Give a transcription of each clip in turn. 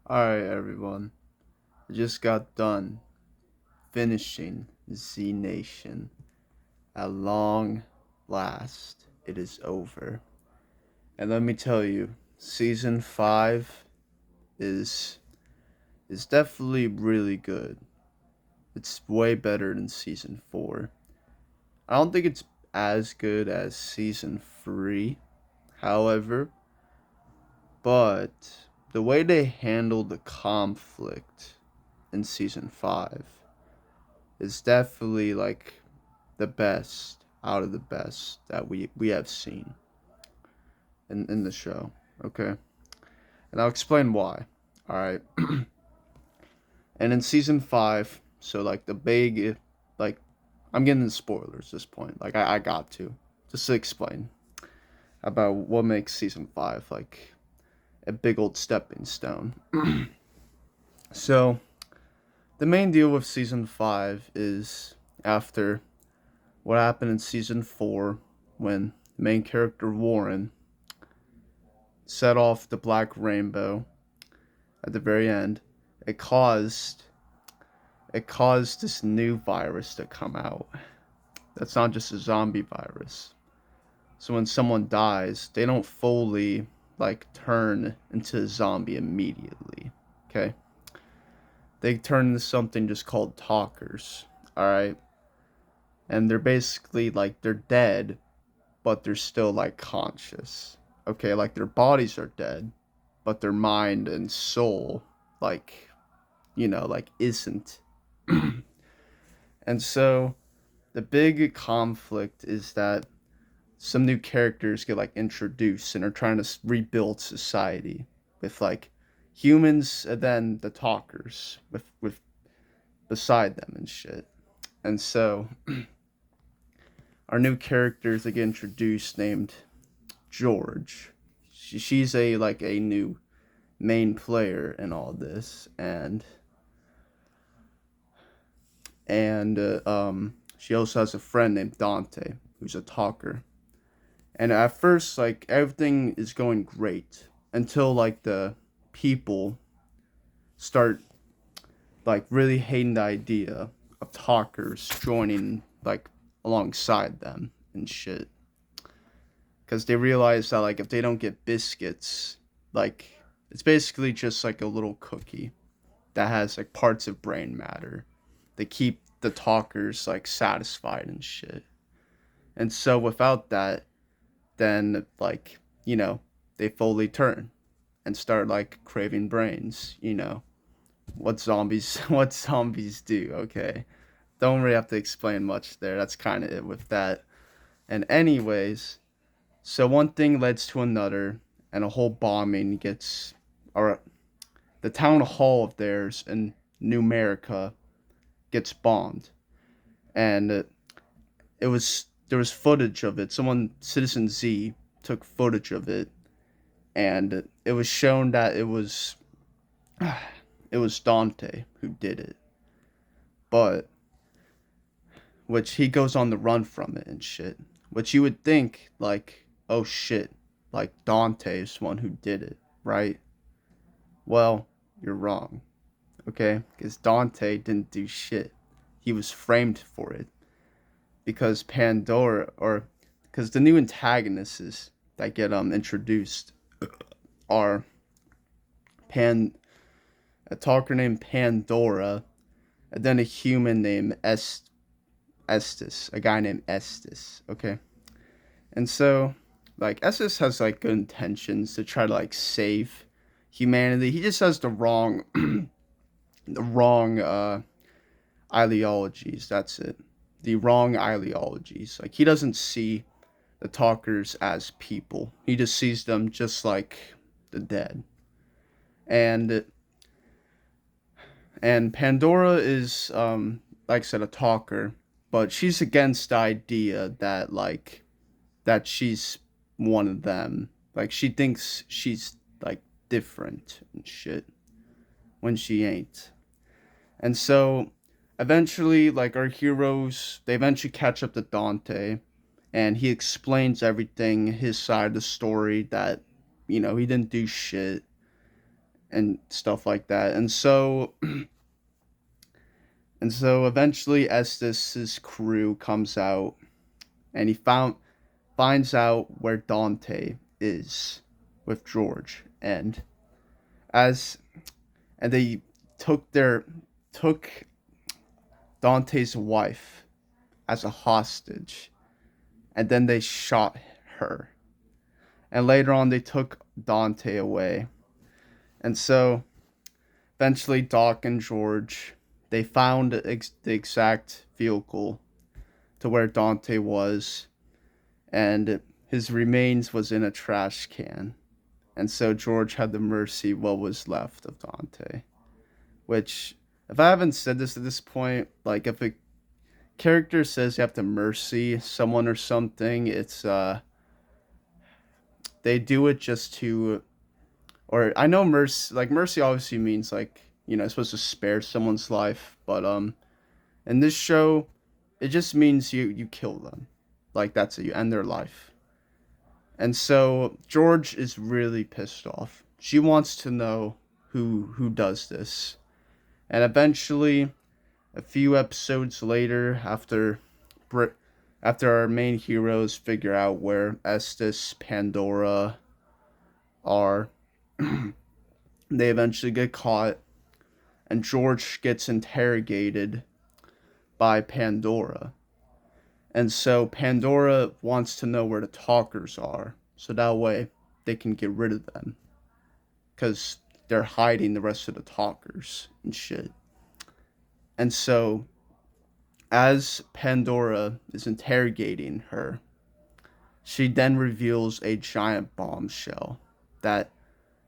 Alright, everyone. I just got done finishing Z Nation. At long last, it is over. And let me tell you, season 5 is is definitely really good. It's way better than season 4. I don't think it's as good as season 3, however, but the way they handle the conflict in season 5 is definitely like the best out of the best that we have seen in the show. Okay, and I'll explain why. All right, and in season 5, so like the big, like I'm getting the spoilers at this point. Like I got to just to explain about what makes season 5 like a big old stepping stone. So the main deal with season 5 is after what happened in season 4 when the main character Warren set off the black rainbow at the very end, it caused it caused this new virus to come out. That's not just a zombie virus. So when someone dies, they don't fully like turn into a zombie immediately. Okay? They turn into something just called talkers. Alright? And they're basically like they're dead, but they're still like conscious. Okay, like their bodies are dead, but their mind and soul like like isn't. And so the big conflict is that some new characters get like introduced and are trying to rebuild society with like humans and then the talkers with beside them and shit. And so our new characters that get introduced named George. She's a like a new main player in all this, and she also has a friend named Dante who's a talker. And at first, like everything is going great until like the people start like really hating the idea of talkers joining like alongside them and shit. Because they realize that like if they don't get biscuits, like it's basically just like a little cookie that has like parts of brain matter. They keep the talkers like satisfied and shit. And so without that, then like, they fully turn and start like craving brains, What zombies what zombies do, okay? Don't really have to explain much there. That's kind of it with that. And anyways, so one thing leads to another and a whole bombing gets or the town hall of theirs in New America gets bombed. And it was there was footage of it. Someone Citizen Z took footage of it and it was shown that it was Dante who did it. But which he goes on the run from it and shit. Which you would think like, oh shit, like Dante is the one who did it, right? Well, you're wrong, okay? Because Dante didn't do shit. He was framed for it because Pandora or because the new antagonists that get introduced are Pan a talker named Pandora, and then a human named Estes, a guy named Estes. Okay, and so like Estes has like good intentions to try to like save humanity. He just has the wrong the wrong ideologies. That's it. The wrong ideologies. Like he doesn't see the talkers as people. He just sees them just like the dead. And Pandora is like I said a talker, but she's against the idea that that she's one of them. Like she thinks she's like different and shit when she ain't. And so eventually like our heroes they eventually catch up to Dante and he explains everything his side of the story that he didn't do shit and stuff like that. And so eventually Estes' crew comes out, and finds out where Dante is with George, as and they took Dante's wife as a hostage, and then they shot her. And later on they took Dante away. And so eventually Doc and George, they found the exact vehicle to where Dante was, and his remains was in a trash can. And so George had to mercy what was left of Dante. Which, if I haven't said this at this point, like if a character says you have to mercy someone or something, it's they do it just to, or I know mercy obviously means like, it's supposed to spare someone's life, but in this show, it just means you kill them, like that's it, you end their life. And so George is really pissed off. She wants to know who does this. And eventually, a few episodes later, after our main heroes figure out where Estes, Pandora are, they eventually get caught, and George gets interrogated by Pandora. And so Pandora wants to know where the talkers are, so that way they can get rid of them. Because they're hiding the rest of the talkers and shit. And so, as Pandora is interrogating her, she then reveals a giant bombshell that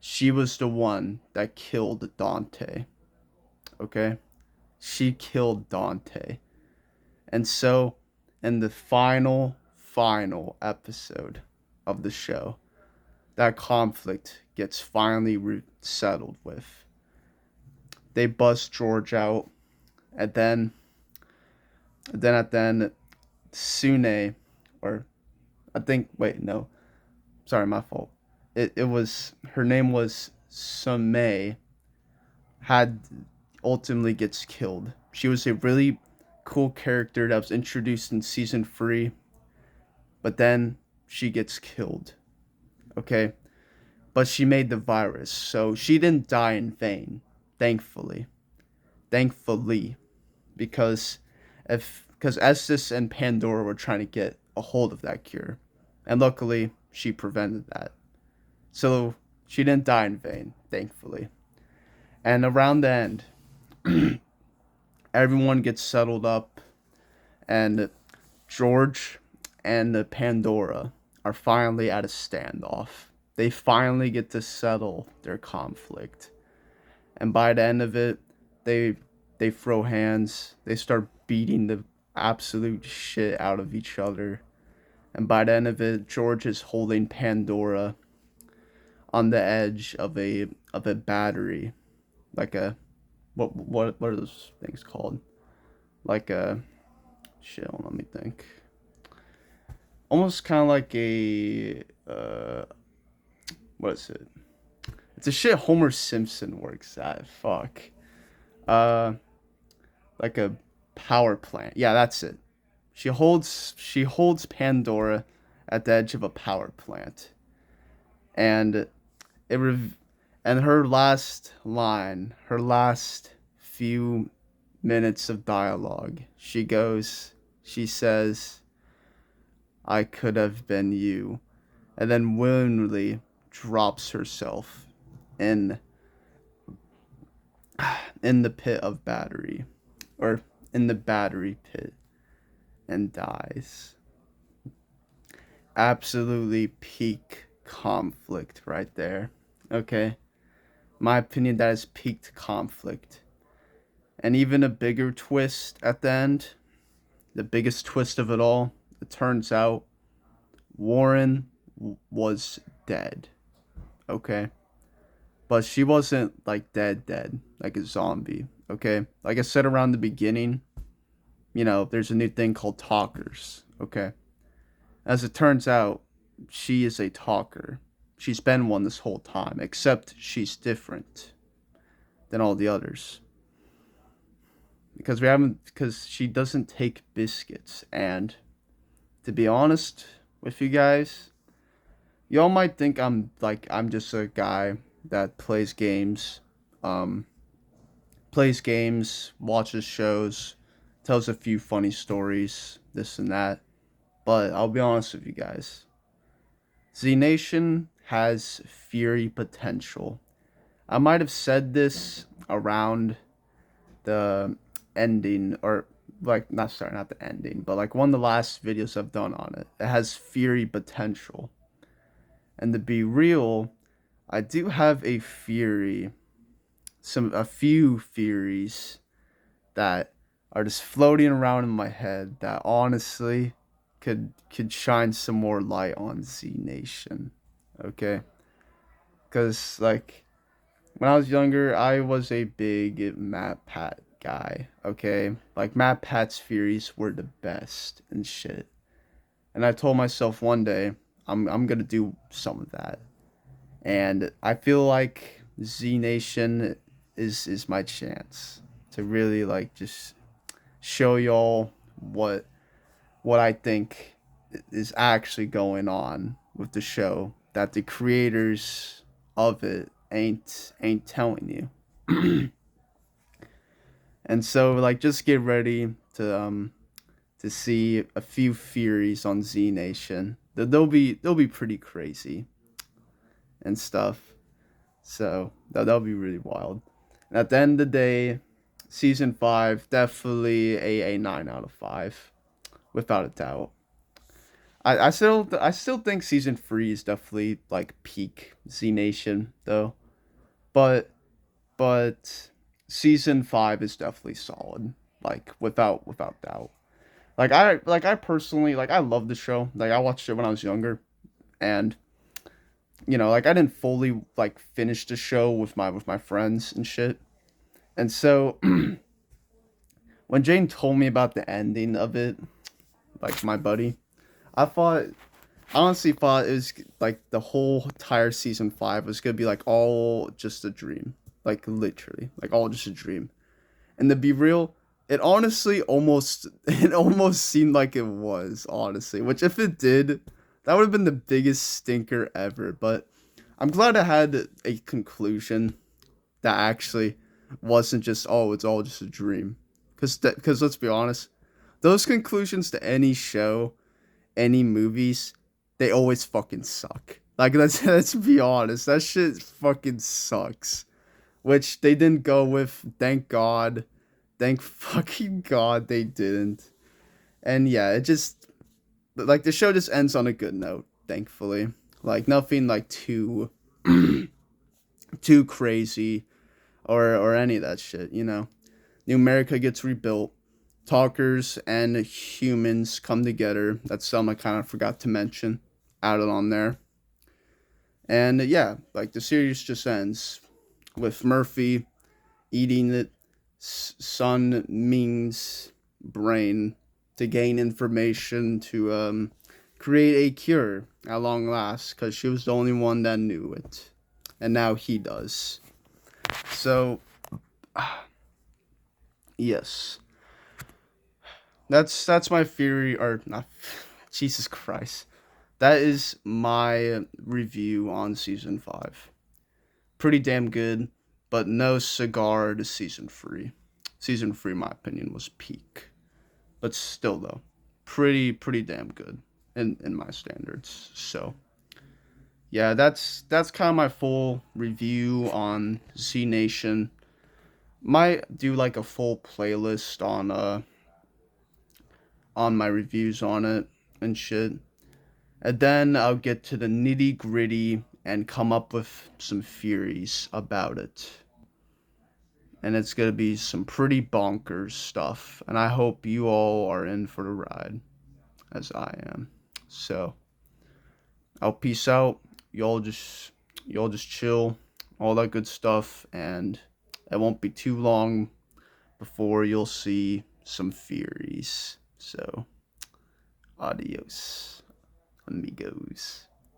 she was the one that killed Dante. Okay? She killed Dante. And so, in the final episode of the show, that conflict gets finally settled with. They bust George out, and then at the end, Sune, or I think, wait, no, sorry, my fault. It was, her name was Sumei, had ultimately gets killed. She was a really cool character that was introduced in season 3, but then she gets killed. Okay? But she made the virus, so she didn't die in vain, thankfully. Because Estes and Pandora were trying to get a hold of that cure, and luckily she prevented that. So she didn't die in vain, thankfully. And around the end, everyone gets settled up, and George and Pandora are finally at a standoff. They finally get to settle their conflict. And by the end of it, they throw hands. They start beating the absolute shit out of each other. And by the end of it, George is holding Pandora on the edge of a battery, like a what are those things called? Like a shit. Let me think. Almost kind of like a what is it? It's a shit Homer Simpson works at. Fuck. Like a power plant. Yeah, that's it. She holds Pandora at the edge of a power plant, and and her last line, her last few minutes of dialogue, she says, "I could have been you," and then willingly drops herself in the pit of battery, or in the battery pit, and dies. Absolutely peak conflict right there. Okay? My opinion, that is peaked conflict. And even a bigger twist at the end, the biggest twist of it all, it turns out Warren was dead. Okay? But she wasn't like dead, like a zombie. Okay? Like I said around the beginning, there's a new thing called talkers. Okay? As it turns out, she is a talker. She's been one this whole time, except she's different than all the others. Because she doesn't take biscuits. And to be honest with you guys, y'all might think I'm just a guy that um, plays games, watches shows, tells a few funny stories, this and that. But I'll be honest with you guys. Z Nation has Fury potential. I might have said this around the ending, or like not the ending, but like one of the last videos I've done on it. It has Fury potential. And to be real, I do have a few theories that are just floating around in my head that honestly could shine some more light on Z Nation. Okay? Cuz like when I was younger, I was a big MatPat guy, okay? Like MatPat's theories were the best and shit. And I told myself one day I'm going to do some of that. And I feel like Z Nation is my chance to really like just show y'all what I think is actually going on with the show that the creators of it ain't telling you. And so like just get ready to see a few theories on Z Nation. They'll be pretty crazy and stuff. So that'll be really wild. And at the end of the day, season 5 definitely a 9 out of 5 without a doubt. I still think season 3 is definitely like peak Z Nation though. But but season 5 is definitely solid, like without doubt. Like I personally like I love the show. Like I watched it when I was younger, and like I didn't fully like finish the show with my friends and shit. And so when Jane told me about the ending of it, like my buddy, I thought honestly thought it was like the whole entire season 5 was gonna be like all just a dream, like literally, like all just a dream. And to be real, it almost seemed like it was honestly. Which if it did, that would have been the biggest stinker ever. But I'm glad it had a conclusion that actually wasn't just it's all just a dream. Because let's be honest, those conclusions to any show, any movies, they always fucking suck. Like let's be honest, that shit fucking sucks. Which they didn't go with, thank God. Thank fucking God they didn't. And yeah, it just like the show just ends on a good note, thankfully. Like nothing like too too crazy or any of that shit. New America gets rebuilt. Talkers and humans come together. That's something I kind of forgot to mention. Added on there. And yeah, like the series just ends with Murphy eating it Sun Ming's brain to gain information to create a cure at long last, because she was the only one that knew it, and now he does. So yes, that's my theory, or not. Jesus Christ, that is my review on season 5. Pretty damn good, but no cigar to season 3. Season 3, in my opinion, was peak, but still though, pretty damn good in my standards. So yeah, that's kind of my full review on Z Nation. Might do like a full playlist on my reviews on it and shit. And then I'll get to the nitty gritty and come up with some theories about it. And it's gonna be some pretty bonkers stuff. And I hope you all are in for the ride, as I am. So I'll peace out. Y'all just chill, all that good stuff, and it won't be too long before you'll see some theories. So adios, amigos.